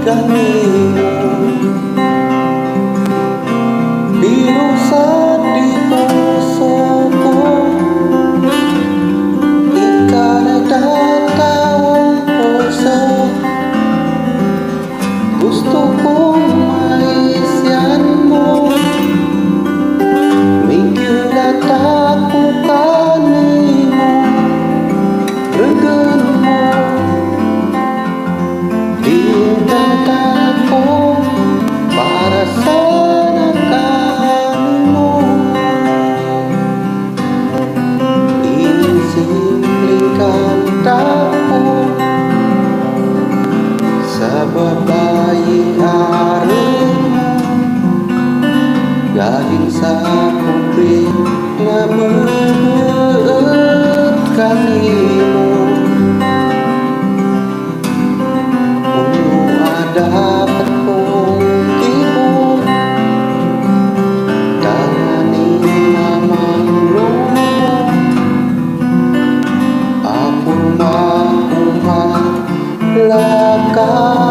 kanimo. Binusan di puso ko, ikaw nagtatawang puso. Gusto kong maisyan mo, migulat ako kanimo. Regan mo, dinata ko para sa nakanimo. Ining simpleng kanta ko sa babaeng araw mo, galing sa kubring nga buot kanimo. Kung dapat kong tibok, tanganing mamanglo, akong makuha lakad.